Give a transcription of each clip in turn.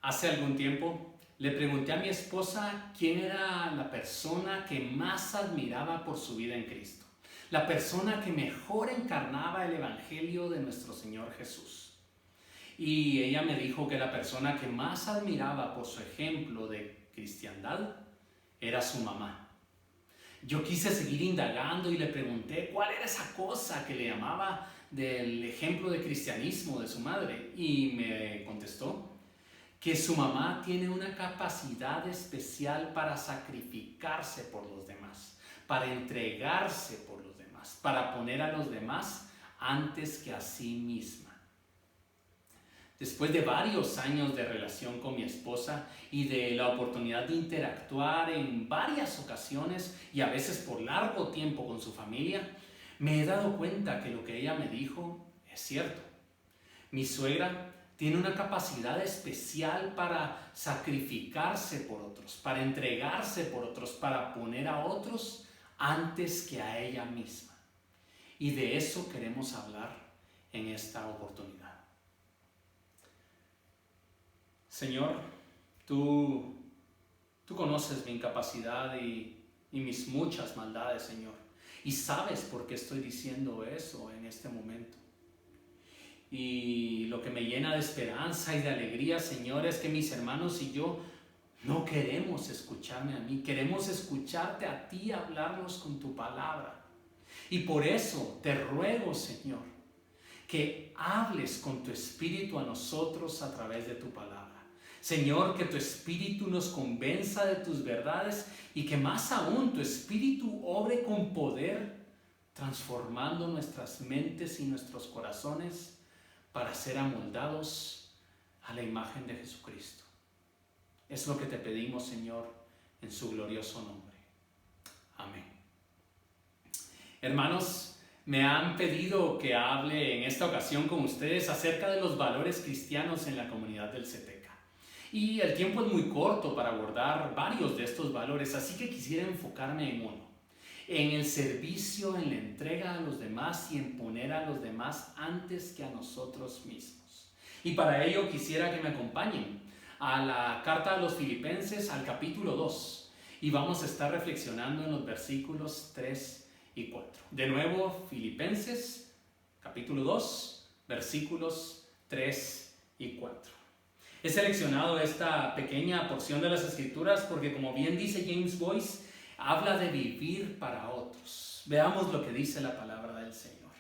Hace algún tiempo le pregunté a mi esposa quién era la persona que más admiraba por su vida en Cristo, la persona que mejor encarnaba el Evangelio de nuestro Señor Jesús. Y ella me dijo que la persona que más admiraba por su ejemplo de cristiandad era su mamá. Yo quise seguir indagando y le pregunté cuál era esa cosa que le llamaba del ejemplo de cristianismo de su madre, y me contestó que su mamá tiene una capacidad especial para sacrificarse por los demás, para entregarse por los demás, para poner a los demás antes que a sí misma. Después de varios años de relación con mi esposa y de la oportunidad de interactuar en varias ocasiones y a veces por largo tiempo con su familia, me he dado cuenta que lo que ella me dijo es cierto. Mi suegra tiene una capacidad especial para sacrificarse por otros, para entregarse por otros, para poner a otros antes que a ella misma. Y de eso queremos hablar en esta oportunidad. Señor, tú conoces mi incapacidad y mis muchas maldades, Señor. Y sabes por qué estoy diciendo eso en este momento. Y lo que me llena de esperanza y de alegría, Señor, es que mis hermanos y yo no queremos escucharme a mí, queremos escucharte a ti hablarnos con tu palabra. Y por eso te ruego, Señor, que hables con tu Espíritu a nosotros a través de tu palabra. Señor, que tu Espíritu nos convenza de tus verdades y que más aún tu Espíritu obre con poder, transformando nuestras mentes y nuestros corazones para ser amoldados a la imagen de Jesucristo. Es lo que te pedimos, Señor, en su glorioso nombre. Amén. Hermanos, me han pedido que hable en esta ocasión con ustedes acerca de los valores cristianos en la comunidad del CETECA. Y el tiempo es muy corto para abordar varios de estos valores, así que quisiera enfocarme en uno: en el servicio, en la entrega a los demás y en poner a los demás antes que a nosotros mismos. Y para ello quisiera que me acompañen a la carta a los Filipenses, al capítulo 2, y vamos a estar reflexionando en los versículos 3 y 4. De nuevo, Filipenses, capítulo 2, versículos 3 y 4. He seleccionado esta pequeña porción de las Escrituras porque, como bien dice James Boyce, habla de vivir para otros. Veamos lo que dice la palabra del Señor.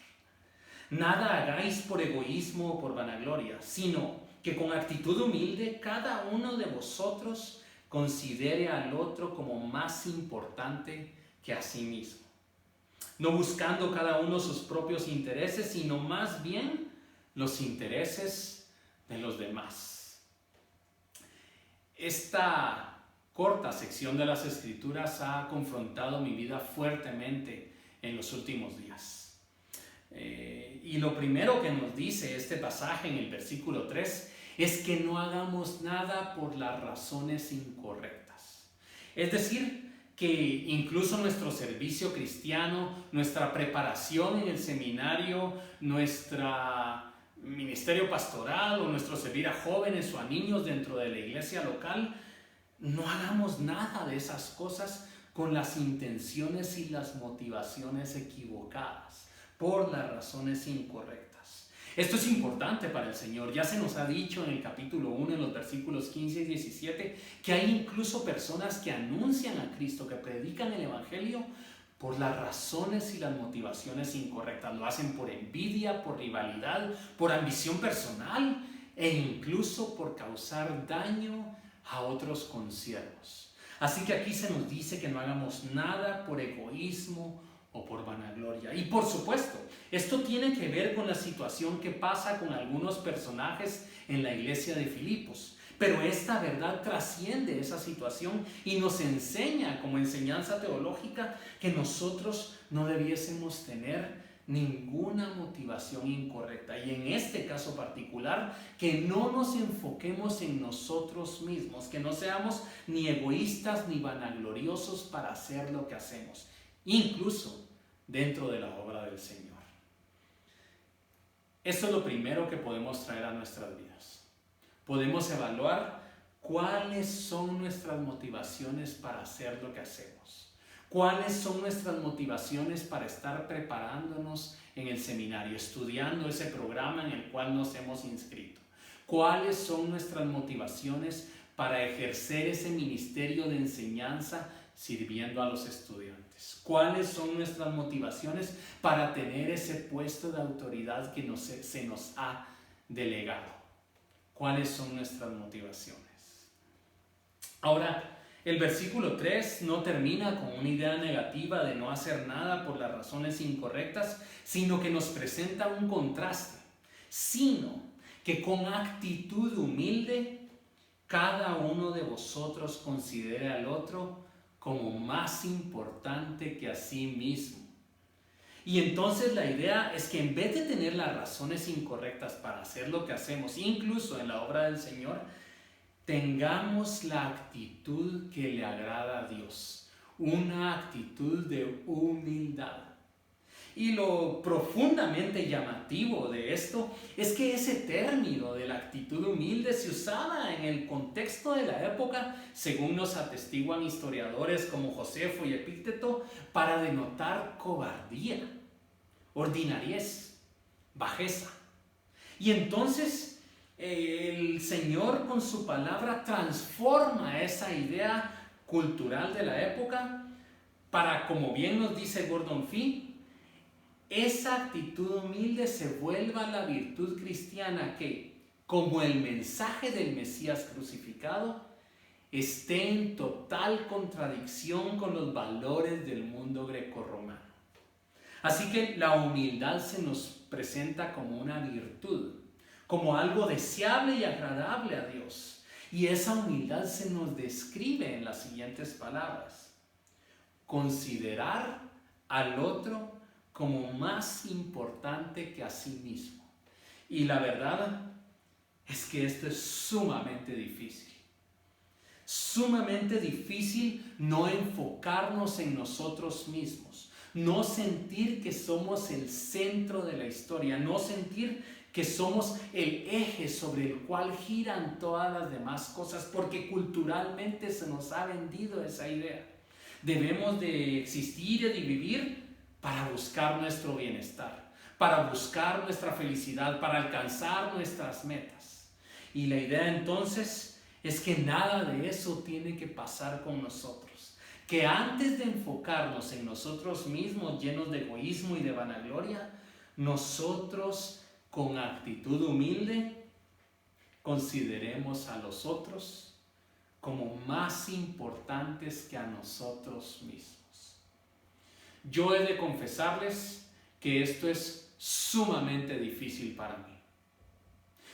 Nada hagáis por egoísmo o por vanagloria, sino que con actitud humilde cada uno de vosotros considere al otro como más importante que a sí mismo. No buscando cada uno sus propios intereses, sino más bien los intereses de los demás. Esta corta sección de las Escrituras ha confrontado mi vida fuertemente en los últimos días. Y lo primero que nos dice este pasaje en el versículo 3 es que no hagamos nada por las razones incorrectas. Es decir, que incluso nuestro servicio cristiano, nuestra preparación en el seminario, nuestra ministerio pastoral o nuestro servir a jóvenes o a niños dentro de la iglesia local, no hagamos nada de esas cosas con las intenciones y las motivaciones equivocadas, por las razones incorrectas. Esto es importante para el Señor. Ya se nos ha dicho en el capítulo 1, en los versículos 15 y 17, que hay incluso personas que anuncian a Cristo, que predican el Evangelio por las razones y las motivaciones incorrectas. Lo hacen por envidia, por rivalidad, por ambición personal e incluso por causar daño a otros consiervos. Así que aquí se nos dice que no hagamos nada por egoísmo o por vanagloria. Y por supuesto, esto tiene que ver con la situación que pasa con algunos personajes en la iglesia de Filipos. Pero esta verdad trasciende esa situación y nos enseña como enseñanza teológica que nosotros no debiésemos tener ninguna motivación incorrecta. Y en este caso particular, que no nos enfoquemos en nosotros mismos, que no seamos ni egoístas ni vanagloriosos para hacer lo que hacemos, incluso dentro de la obra del Señor. Esto es lo primero que podemos traer a nuestras vidas. Podemos evaluar ¿Cuáles son nuestras motivaciones para hacer lo que hacemos? ¿Cuáles son nuestras motivaciones para estar preparándonos en el seminario, estudiando ese programa en el cual nos hemos inscrito? ¿Cuáles son nuestras motivaciones para ejercer ese ministerio de enseñanza sirviendo a los estudiantes? ¿Cuáles son nuestras motivaciones para tener ese puesto de autoridad que se nos ha delegado? ¿Cuáles son nuestras motivaciones? Ahora, el versículo 3 no termina con una idea negativa de no hacer nada por las razones incorrectas, sino que nos presenta un contraste, sino que con actitud humilde cada uno de vosotros considere al otro como más importante que a sí mismo. Y entonces la idea es que en vez de tener las razones incorrectas para hacer lo que hacemos, incluso en la obra del Señor, tengamos la actitud que le agrada a Dios, una actitud de humildad. Y lo profundamente llamativo de esto es que ese término de la actitud humilde se usaba en el contexto de la época, según nos atestiguan historiadores como Josefo y Epícteto, para denotar cobardía, ordinariez, bajeza. Y entonces el Señor con su palabra transforma esa idea cultural de la época para, como bien nos dice Gordon Fee, esa actitud humilde se vuelva la virtud cristiana que, como el mensaje del Mesías crucificado, esté en total contradicción con los valores del mundo grecorromano. Así que la humildad se nos presenta como una virtud, como algo deseable y agradable a Dios. Y esa humildad se nos describe en las siguientes palabras: considerar al otro como más importante que a sí mismo. Y la verdad es que esto es sumamente difícil. Sumamente difícil no enfocarnos en nosotros mismos, no sentir que somos el centro de la historia, no sentir que somos el eje sobre el cual giran todas las demás cosas, porque culturalmente se nos ha vendido esa idea. Debemos de existir y de vivir para buscar nuestro bienestar, para buscar nuestra felicidad, para alcanzar nuestras metas. Y la idea entonces es que nada de eso tiene que pasar con nosotros. Que antes de enfocarnos en nosotros mismos llenos de egoísmo y de vanagloria, nosotros con actitud humilde consideremos a los otros como más importantes que a nosotros mismos. Yo he de confesarles que esto es sumamente difícil para mí.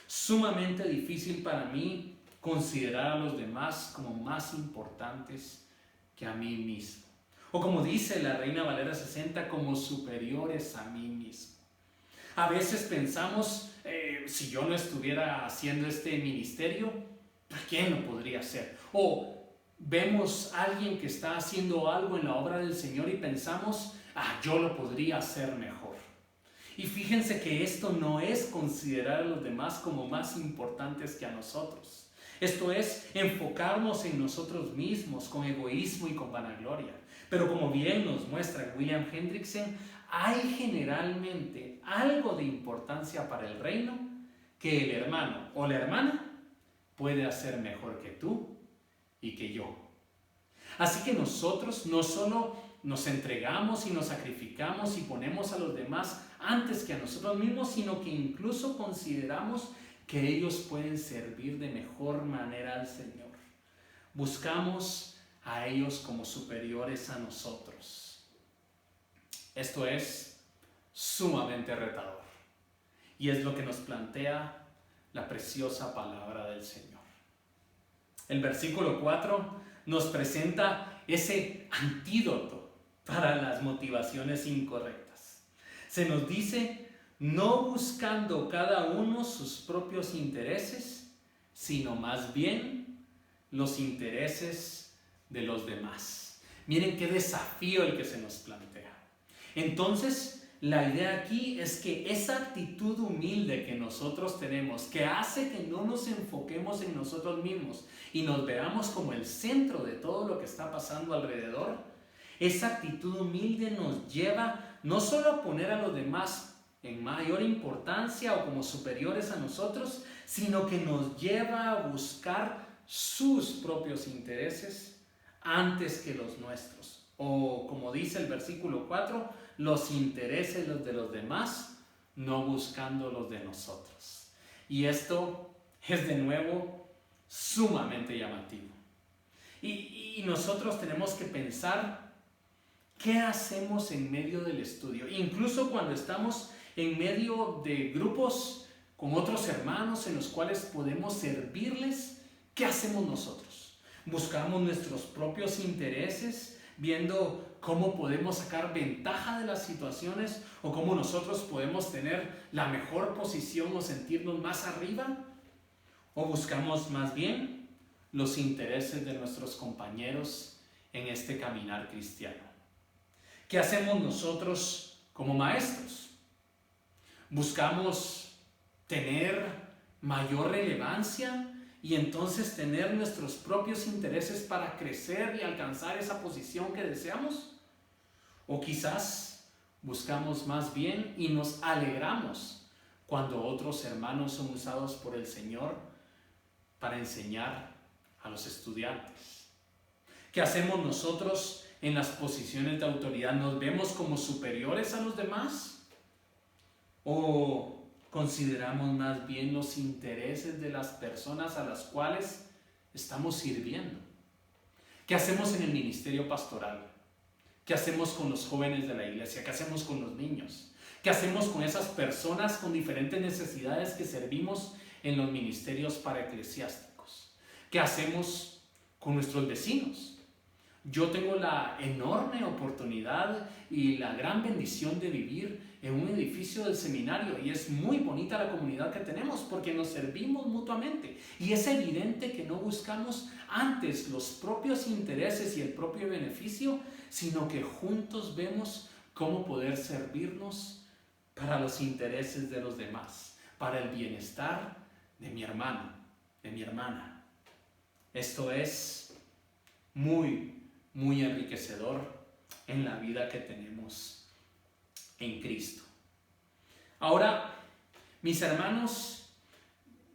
Sumamente difícil para mí considerar a los demás como más importantes que a mí mismo. O como dice la Reina Valera 60, como superiores a mí mismo. A veces pensamos, si yo no estuviera haciendo este ministerio, ¿quién lo podría hacer? O vemos a alguien que está haciendo algo en la obra del Señor y pensamos, yo lo podría hacer mejor. Y fíjense que esto no es considerar a los demás como más importantes que a nosotros. Esto es enfocarnos en nosotros mismos con egoísmo y con vanagloria. Pero como bien nos muestra William Hendrickson, hay generalmente algo de importancia para el reino que el hermano o la hermana puede hacer mejor que tú y que yo. Así que nosotros no solo nos entregamos y nos sacrificamos y ponemos a los demás antes que a nosotros mismos, sino que incluso consideramos que ellos pueden servir de mejor manera al Señor. Buscamos a ellos como superiores a nosotros. Esto es sumamente retador y es lo que nos plantea la preciosa palabra del Señor. El versículo 4 nos presenta ese antídoto para las motivaciones incorrectas. Se nos dice, no buscando cada uno sus propios intereses, sino más bien los intereses de los demás. Miren qué desafío el que se nos plantea. Entonces, la idea aquí es que esa actitud humilde que nosotros tenemos, que hace que no nos enfoquemos en nosotros mismos y nos veamos como el centro de todo lo que está pasando alrededor, esa actitud humilde nos lleva no solo a poner a los demás en mayor importancia o como superiores a nosotros, sino que nos lleva a buscar sus propios intereses antes que los nuestros. O como dice el versículo 4, los intereses de los demás, no buscando los de nosotros. Y esto es de nuevo sumamente llamativo. Y nosotros tenemos que pensar qué hacemos en medio del estudio. Incluso cuando estamos en medio de grupos con otros hermanos en los cuales podemos servirles, ¿qué hacemos nosotros? Buscamos nuestros propios intereses, viendo cómo podemos sacar ventaja de las situaciones o cómo nosotros podemos tener la mejor posición o sentirnos más arriba, o buscamos más bien los intereses de nuestros compañeros en este caminar cristiano. ¿Qué hacemos nosotros como maestros? Buscamos tener mayor relevancia y entonces tener nuestros propios intereses para crecer y alcanzar esa posición que deseamos. O quizás buscamos más bien y nos alegramos cuando otros hermanos son usados por el Señor para enseñar a los estudiantes. ¿Qué hacemos nosotros en las posiciones de autoridad? ¿Nos vemos como superiores a los demás? ¿O consideramos más bien los intereses de las personas a las cuales estamos sirviendo? ¿Qué hacemos en el ministerio pastoral? ¿Qué hacemos con los jóvenes de la iglesia? ¿Qué hacemos con los niños? ¿Qué hacemos con esas personas con diferentes necesidades que servimos en los ministerios paraeclesiásticos? ¿Qué hacemos con nuestros vecinos? Yo tengo la enorme oportunidad y la gran bendición de vivir en un edificio del seminario y es muy bonita la comunidad que tenemos porque nos servimos mutuamente y es evidente que no buscamos antes los propios intereses y el propio beneficio, sino que juntos vemos cómo poder servirnos para los intereses de los demás, para el bienestar de mi hermano, de mi hermana. Esto es muy enriquecedor en la vida que tenemos en Cristo. Ahora, mis hermanos,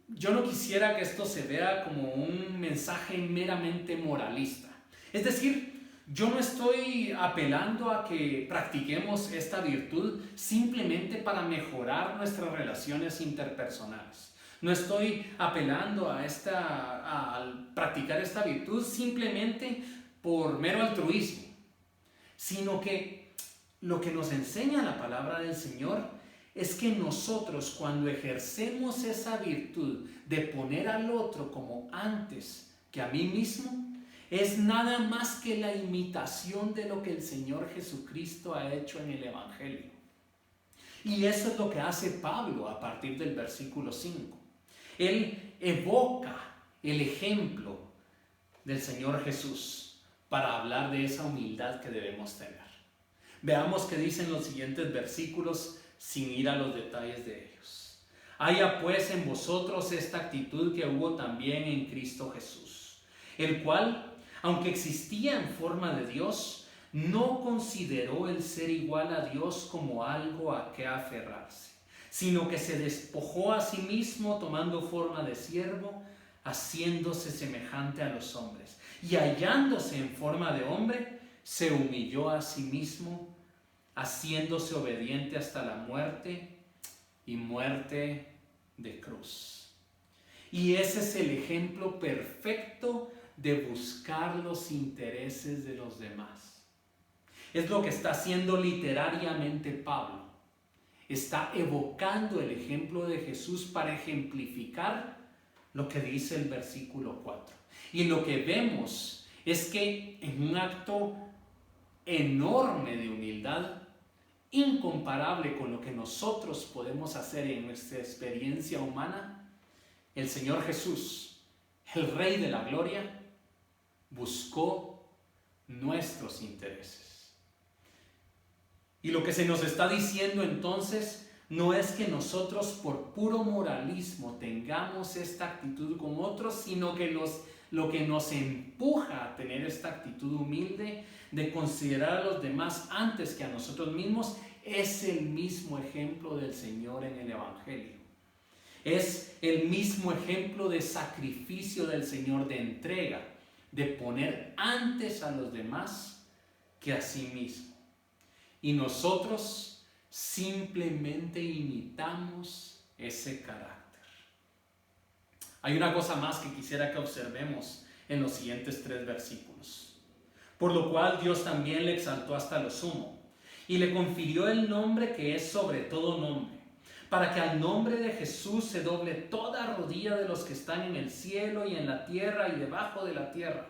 yo no quisiera que esto se vea como un mensaje meramente moralista. Es decir, yo no estoy apelando a que practiquemos esta virtud simplemente para mejorar nuestras relaciones interpersonales. No estoy apelando a practicar esta virtud simplemente por mero altruismo, sino que lo que nos enseña la palabra del Señor es que nosotros, cuando ejercemos esa virtud de poner al otro como antes que a mí mismo, es nada más que la imitación de lo que el Señor Jesucristo ha hecho en el Evangelio. Y eso es lo que hace Pablo a partir del versículo 5. Él evoca el ejemplo del Señor Jesús para hablar de esa humildad que debemos tener. Veamos qué dicen los siguientes versículos sin ir a los detalles de ellos. Haya pues en vosotros esta actitud que hubo también en Cristo Jesús, el cual, aunque existía en forma de Dios, no consideró el ser igual a Dios como algo a que aferrarse, sino que se despojó a sí mismo tomando forma de siervo, haciéndose semejante a los hombres. Y hallándose en forma de hombre, se humilló a sí mismo, haciéndose obediente hasta la muerte y muerte de cruz. Y ese es el ejemplo perfecto de buscar los intereses de los demás. Es lo que está haciendo literariamente Pablo. Está evocando el ejemplo de Jesús para ejemplificar lo que dice el versículo 4. Y lo que vemos es que en un acto enorme de humildad, incomparable con lo que nosotros podemos hacer en nuestra experiencia humana, el Señor Jesús, el Rey de la Gloria, buscó nuestros intereses. Y lo que se nos está diciendo entonces no es que nosotros por puro moralismo tengamos esta actitud con otros, sino que lo que nos empuja a tener esta actitud humilde de considerar a los demás antes que a nosotros mismos es el mismo ejemplo del Señor en el Evangelio. Es el mismo ejemplo de sacrificio del Señor, de entrega, de poner antes a los demás que a sí mismo. Y nosotros simplemente imitamos ese carácter. Hay una cosa más que quisiera que observemos en los siguientes 3 versículos. Por lo cual Dios también le exaltó hasta lo sumo y le confirió el nombre que es sobre todo nombre, para que al nombre de Jesús se doble toda rodilla de los que están en el cielo y en la tierra y debajo de la tierra,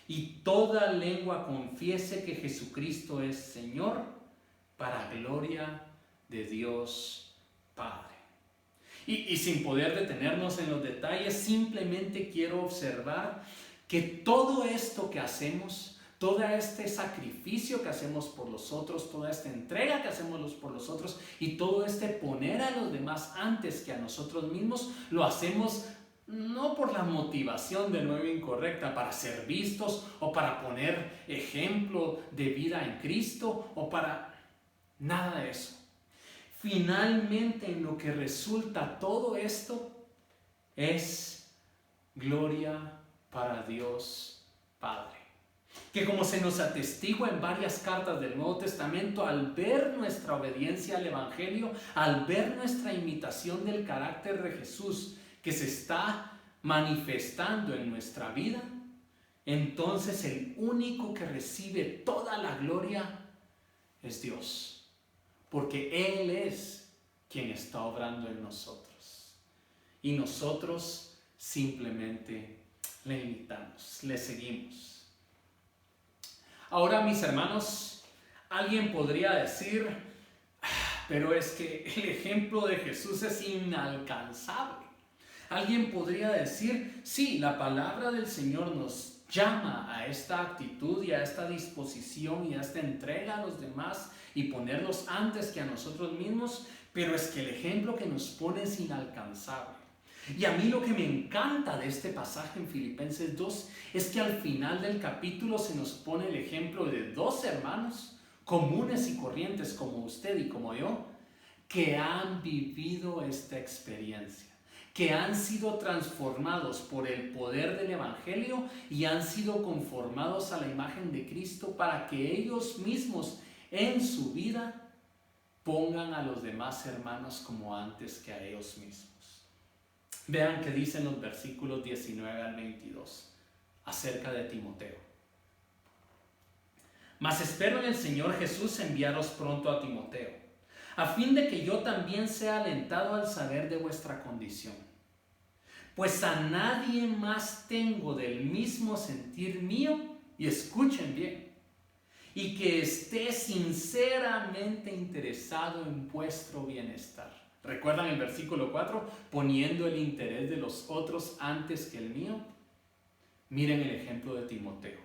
y toda lengua confiese que Jesucristo es Señor, para gloria de Dios Padre. Y sin poder detenernos en los detalles, simplemente quiero observar que todo esto que hacemos, todo este sacrificio que hacemos por los otros, toda esta entrega que hacemos por los otros y todo este poner a los demás antes que a nosotros mismos, lo hacemos no por la motivación de nuevo incorrecta, para ser vistos o para poner ejemplo de vida en Cristo o para nada de eso. Finalmente, en lo que resulta todo esto es gloria para Dios Padre. Que como se nos atestigua en varias cartas del Nuevo Testamento, al ver nuestra obediencia al Evangelio, al ver nuestra imitación del carácter de Jesús que se está manifestando en nuestra vida, entonces el único que recibe toda la gloria es Dios. Porque Él es quien está obrando en nosotros. Y nosotros simplemente le imitamos, le seguimos. Ahora, mis hermanos, alguien podría decir, pero es que el ejemplo de Jesús es inalcanzable. Alguien podría decir, sí, la palabra del Señor nos llama a esta actitud y a esta disposición y a esta entrega a los demás y ponerlos antes que a nosotros mismos, pero es que el ejemplo que nos pone es inalcanzable. Y a mí lo que me encanta de este pasaje en Filipenses 2 es que al final del capítulo se nos pone el ejemplo de 2 hermanos comunes y corrientes como usted y como yo, que han vivido esta experiencia, que han sido transformados por el poder del Evangelio y han sido conformados a la imagen de Cristo para que ellos mismos en su vida pongan a los demás hermanos como antes que a ellos mismos. Vean qué dicen los versículos 19 al 22 acerca de Timoteo. Mas espero en el Señor Jesús enviaros pronto a Timoteo, a fin de que yo también sea alentado al saber de vuestra condición. Pues a nadie más tengo del mismo sentir mío, y escuchen bien, y que esté sinceramente interesado en vuestro bienestar. ¿Recuerdan el versículo 4? Poniendo el interés de los otros antes que el mío. Miren el ejemplo de Timoteo.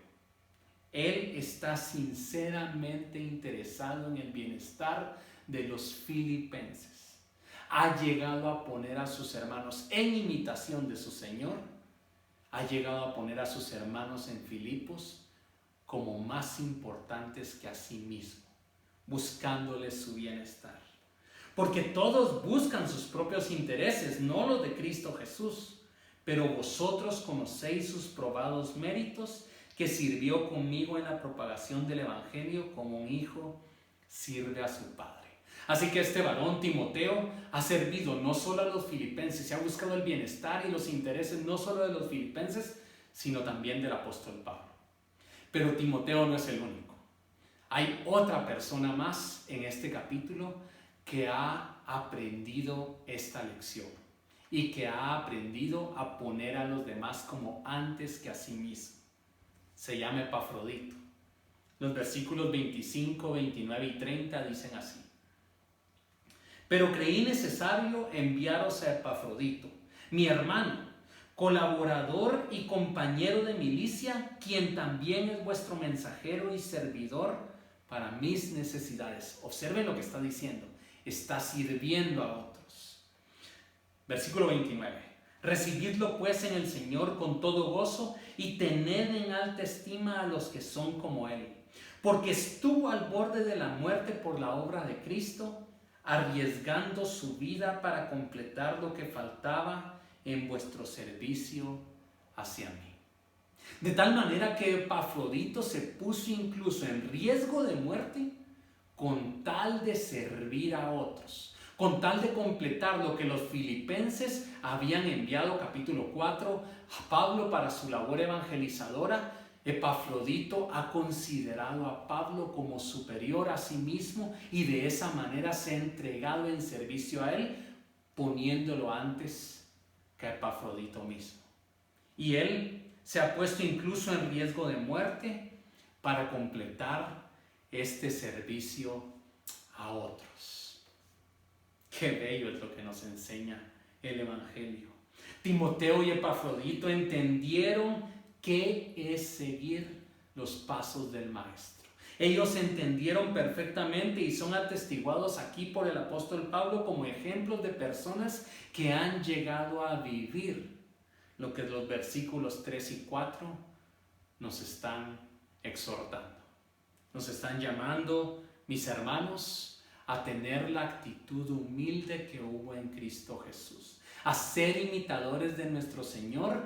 Él está sinceramente interesado en el bienestar de los filipenses. Ha llegado a poner a sus hermanos en imitación de su Señor. Ha llegado a poner a sus hermanos en Filipos como más importantes que a sí mismo, buscándoles su bienestar. Porque todos buscan sus propios intereses, no los de Cristo Jesús. Pero vosotros conocéis sus probados méritos, que sirvió conmigo en la propagación del Evangelio como un hijo sirve a su padre. Así que este varón Timoteo ha servido no solo a los filipenses, se ha buscado el bienestar y los intereses no solo de los filipenses, sino también del apóstol Pablo. Pero Timoteo no es el único. Hay otra persona más en este capítulo que ha aprendido esta lección y que ha aprendido a poner a los demás como antes que a sí mismo. Se llama Epafrodito. Los versículos 25, 29 y 30 dicen así: pero creí necesario enviaros a Epafrodito, mi hermano, colaborador y compañero de milicia, quien también es vuestro mensajero y servidor para mis necesidades. Observen lo que está diciendo. Está sirviendo a otros. Versículo 29. Recibidlo pues en el Señor con todo gozo y tened en alta estima a los que son como Él, porque estuvo al borde de la muerte por la obra de Cristo, arriesgando su vida para completar lo que faltaba en vuestro servicio hacia mí. De tal manera que Epafrodito se puso incluso en riesgo de muerte con tal de servir a otros, con tal de completar lo que los filipenses habían enviado, capítulo 4, a Pablo para su labor evangelizadora. Epafrodito ha considerado a Pablo como superior a sí mismo y de esa manera se ha entregado en servicio a él, poniéndolo antes que a Epafrodito mismo. Y él se ha puesto incluso en riesgo de muerte para completar este servicio a otros. Qué bello es lo que nos enseña el Evangelio. Timoteo y Epafrodito entendieron qué es seguir los pasos del Maestro. Ellos entendieron perfectamente y son atestiguados aquí por el apóstol Pablo como ejemplos de personas que han llegado a vivir lo que los versículos 3 y 4 nos están exhortando. Nos están llamando, mis hermanos, a tener la actitud humilde que hubo en Cristo Jesús, a ser imitadores de nuestro Señor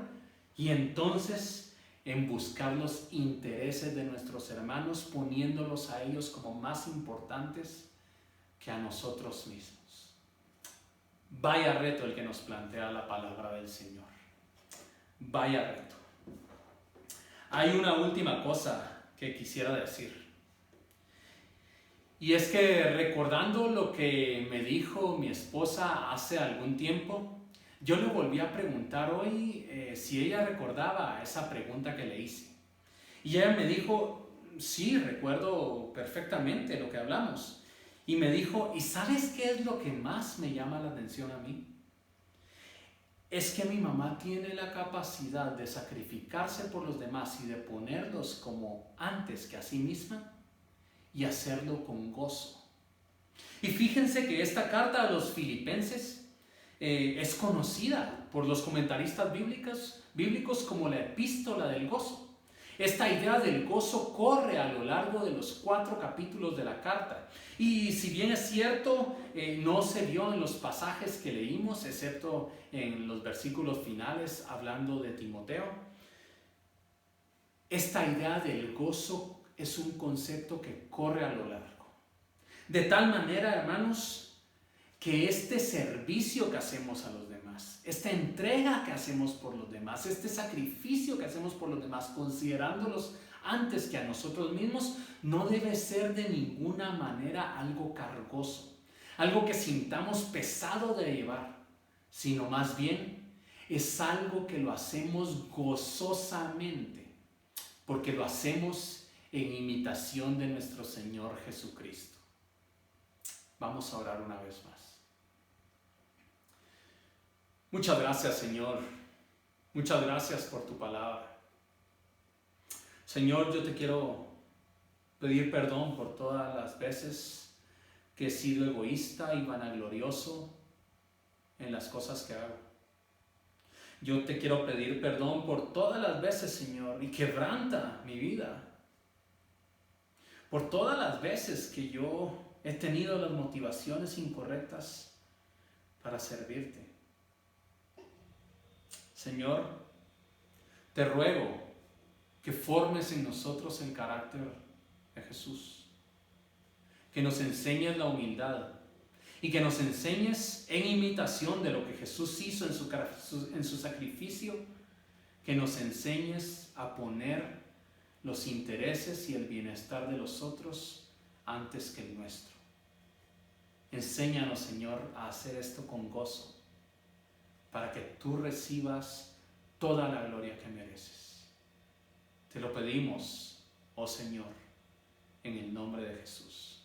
y entonces en buscar los intereses de nuestros hermanos, poniéndolos a ellos como más importantes que a nosotros mismos. Vaya reto el que nos plantea la palabra del Señor. Vaya reto. Hay una última cosa que quisiera decir. Y es que recordando lo que me dijo mi esposa hace algún tiempo, yo le volví a preguntar hoy si ella recordaba esa pregunta que le hice. Y ella me dijo, sí, recuerdo perfectamente lo que hablamos. Y me dijo, ¿y sabes qué es lo que más me llama la atención a mí? Es que mi mamá tiene la capacidad de sacrificarse por los demás y de ponerlos como antes que a sí misma y hacerlo con gozo. Y fíjense que esta carta a los filipenses es conocida por los comentaristas bíblicos como la epístola del gozo. Esta idea del gozo corre a lo largo de los 4 capítulos de la carta. Y si bien es cierto, no se vio en los pasajes que leímos, excepto en los versículos finales hablando de Timoteo, esta idea del gozo es un concepto que corre a lo largo. De tal manera, hermanos, que este servicio que hacemos a los demás, esta entrega que hacemos por los demás, este sacrificio que hacemos por los demás, considerándolos antes que a nosotros mismos, no debe ser de ninguna manera algo cargoso, algo que sintamos pesado de llevar, sino más bien es algo que lo hacemos gozosamente, porque lo hacemos en imitación de nuestro Señor Jesucristo. Vamos a orar una vez más. Muchas gracias, Señor. Muchas gracias por tu palabra. Señor, yo te quiero pedir perdón por todas las veces que he sido egoísta y vanaglorioso en las cosas que hago. Yo te quiero pedir perdón por todas las veces, Señor, y quebranta mi vida. Por todas las veces que yo he tenido las motivaciones incorrectas para servirte. Señor, te ruego que formes en nosotros el carácter de Jesús, que nos enseñes la humildad y que nos enseñes en imitación de lo que Jesús hizo en su sacrificio, que nos enseñes a poner los intereses y el bienestar de los otros antes que el nuestro. Enséñanos, Señor, a hacer esto con gozo, para que tú recibas toda la gloria que mereces. Te lo pedimos, oh Señor, en el nombre de Jesús.